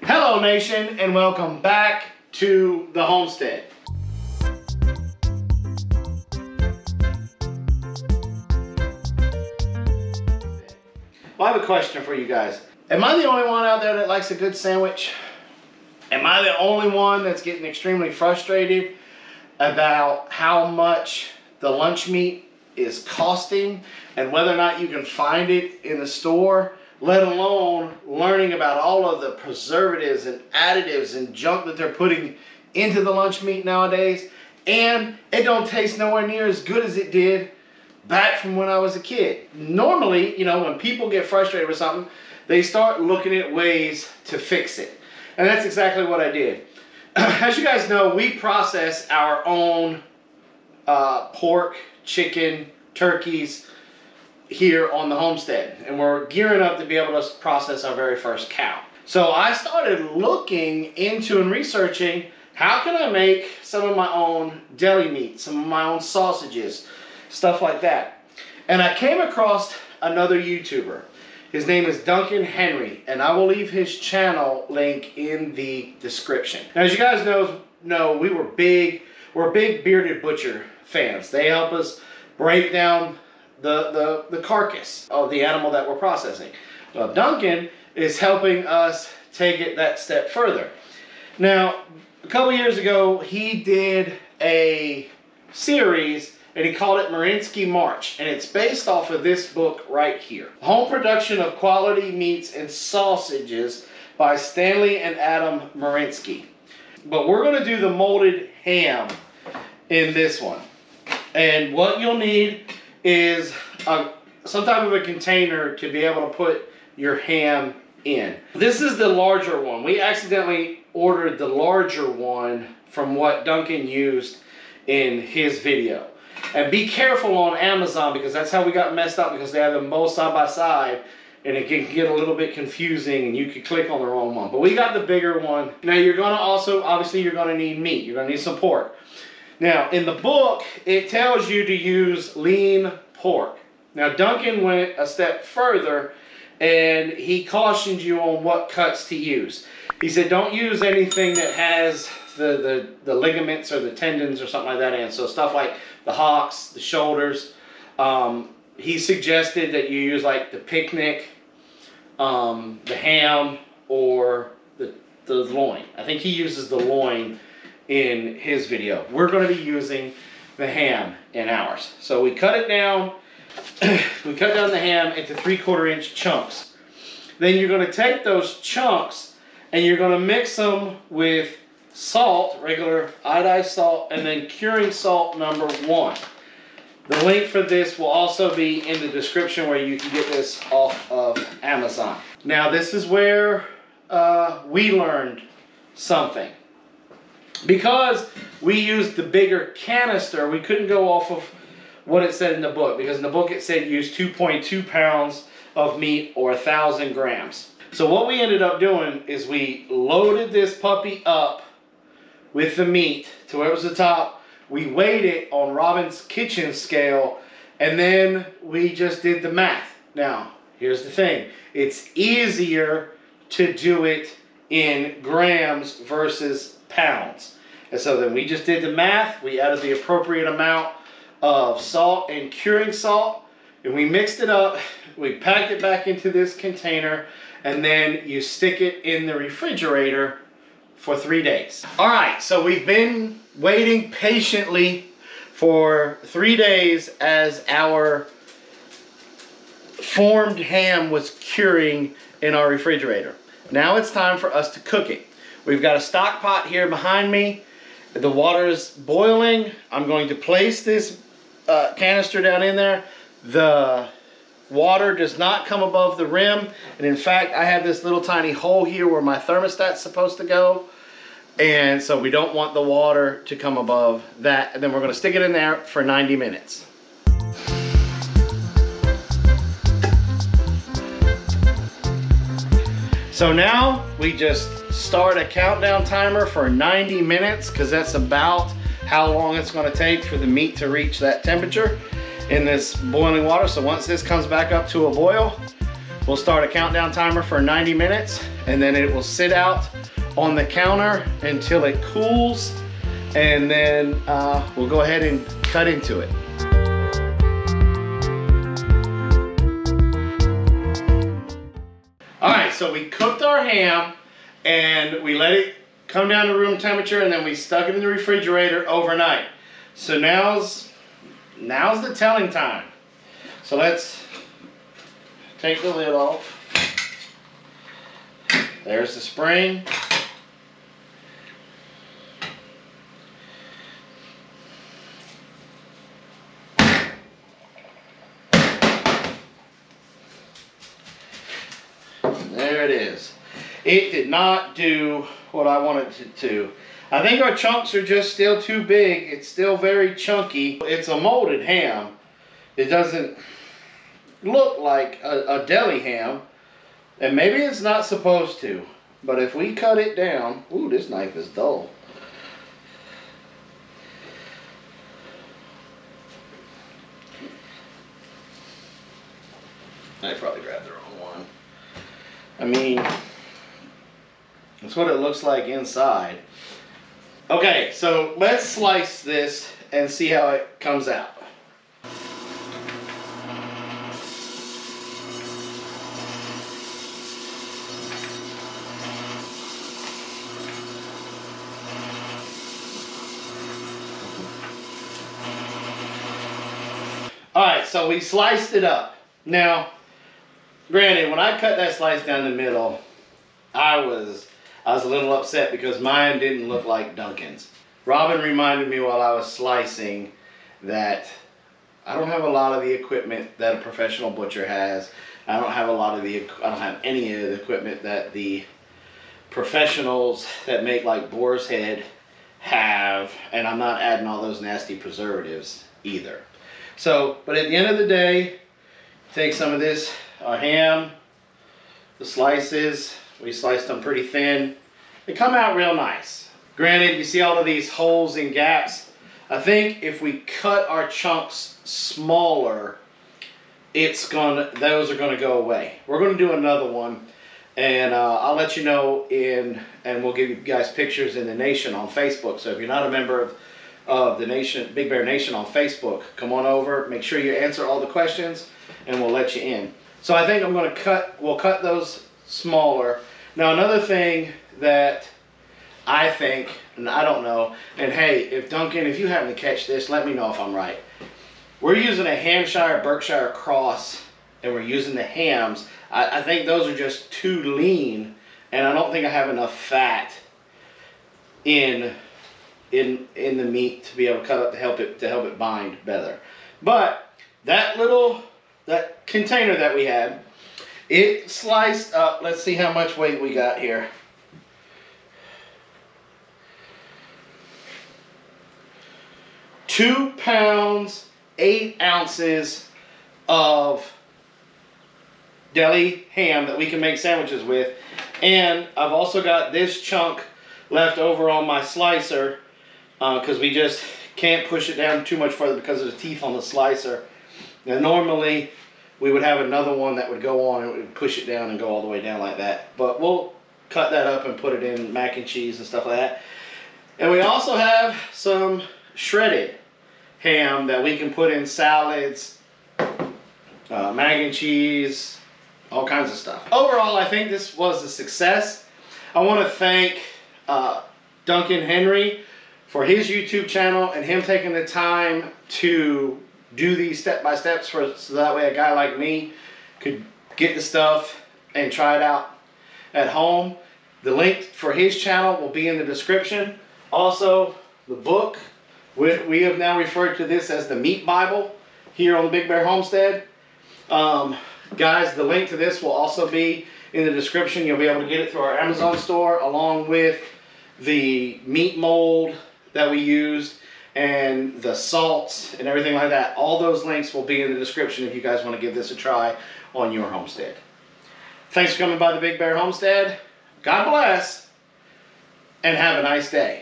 Hello nation, and welcome back to the homestead. Well, I have a question for you guys. Am I the only one out there that likes a good sandwich? Am I the only one that's getting extremely frustrated about how much the lunch meat is costing and whether or not you can find it in the store, let alone learning about all of the preservatives and additives and junk that they're putting into the lunch meat nowadays? And it don't taste nowhere near as good as it did back from when I was a kid. Normally, you know, when people get frustrated with something, they start looking at ways to fix it. And that's exactly what I did. As you guys know, we process our own pork, chicken, turkeys here on the homestead. And we're gearing up to be able to process our very first cow. So I started looking into and researching, how can I make some of my own deli meat, some of my own sausages, stuff like that. And I came across another YouTuber. His name is Duncan Henry, and I will leave his channel link in the description. Now, as you guys know, we're big bearded butcher fans. They help us break down the carcass of the animal that we're processing. Well, Duncan is helping us take it that step further. Now, a couple years ago, he did a series and he called it Marinsky March, and it's based off of this book right here, Home Production of Quality Meats and Sausages by Stanley and Adam Marinsky. But we're going to do the molded ham in this one. And what you'll need is some type of a container to be able to put your ham in. This is the larger one. We accidentally ordered the larger one from what Duncan used in his video. And be careful on Amazon, because that's how we got messed up, because they have them both side by side and it can get a little bit confusing and you could click on the wrong one. But we got the bigger one. Now you're going to also, obviously you're going to need meat. You're going to need some pork. Now in the book, it tells you to use lean pork. Now Duncan went a step further and he cautioned you on what cuts to use. He said don't use anything that has the ligaments or the tendons or something like that in. So stuff like the hocks, the shoulders. He suggested that you use like the picnic, the ham, or the loin. I think he uses the loin in his video. We're going to be using the ham in ours. So we cut it down. We cut down the ham into 3/4 inch chunks. Then you're going to take those chunks and you're going to mix them with salt, regular iodized salt, and then curing salt number 1. The link for this will also be in the description where you can get this off of Amazon. Now this is where we learned something. Because we used the bigger canister, we couldn't go off of what it said in the book, because in the book it said use 2.2 pounds of meat or 1,000 grams. So what we ended up doing is we loaded this puppy up with the meat to where it was the top. We weighed it on Robin's kitchen scale, and then we just did the math. Now, here's the thing. It's easier to do it in grams versus pounds. And so then we just did the math. We added the appropriate amount of salt and curing salt, and we mixed it up. We packed it back into this container, and then you stick it in the refrigerator for 3 days. All right, so we've been waiting patiently for 3 days as our formed ham was curing in our refrigerator. Now it's time for us to cook it. We've got a stock pot here behind me. The water is boiling. I'm going to place this canister down in there. The water does not come above the rim, and in fact I have this little tiny hole here where my thermostat's supposed to go, and so we don't want the water to come above that. And then we're going to stick it in there for 90 minutes. So now we just start a countdown timer for 90 minutes, because that's about how long it's going to take for the meat to reach that temperature in this boiling water. So once this comes back up to a boil, we'll start a countdown timer for 90 minutes, and then it will sit out on the counter until it cools, and then we'll go ahead and cut into it. All right, so we cooked our ham and we let it come down to room temperature, and then we stuck it in the refrigerator overnight. So now's the telling time. So let's take the lid off. There's the spring. There it is. It did not do what I wanted it to. I think our chunks are just still too big. It's still very chunky. It's a molded ham. It doesn't look like a deli ham, and maybe it's not supposed to, but if we cut it down, ooh, this knife is dull. I probably grabbed the wrong one. I mean, that's what it looks like inside. Okay, so let's slice this and see how it comes out. Alright, so we sliced it up. Now, granted, when I cut that slice down the middle, I was a little upset because mine didn't look like Duncan's. Robin reminded me while I was slicing that I don't have a lot of the equipment that a professional butcher has. I don't have any of the equipment that the professionals that make like boar's head have, and I'm not adding all those nasty preservatives either. So, but at the end of the day, take some of this, our ham, the slices, we sliced them pretty thin. They come out real nice. Granted, you see all of these holes and gaps. I think if we cut our chunks smaller, those are gonna go away. We're gonna do another one, and I'll let you know and we'll give you guys pictures in the Nation on Facebook. So if you're not a member of the Nation, Big Bear Nation on Facebook, come on over, make sure you answer all the questions, and we'll let you in. So I think we'll cut those smaller. Now another thing that I think, and I don't know, and hey, if Duncan, if you happen to catch this, let me know if I'm right. We're using a Hampshire Berkshire cross, and we're using the hams. I think those are just too lean, and I don't think I have enough fat in the meat to be able to cut up to help it bind better. But that container that we had, it sliced up. Let's see how much weight we got here. £2 pounds, 8 ounces of deli ham that we can make sandwiches with. And I've also got this chunk left over on my slicer because we just can't push it down too much further because of the teeth on the slicer. Now normally we would have another one that would go on and it would push it down and go all the way down like that. But we'll cut that up and put it in mac and cheese and stuff like that. And we also have some shredded ham that we can put in salads, mac and cheese, all kinds of stuff. Overall, I think this was a success. I want to thank Duncan Henry for his YouTube channel and him taking the time to do these step-by-steps so that way a guy like me could get the stuff and try it out at home. The link for his channel will be in the description. Also, the book, we have now referred to this as the Meat Bible here on the Big Bear Homestead. Guys, the link to this will also be in the description. You'll be able to get it through our Amazon store along with the meat mold that we used and the salts and everything like that. All those links will be in the description if you guys want to give this a try on your homestead. Thanks for coming by the Big Bear Homestead. God bless and have a nice day.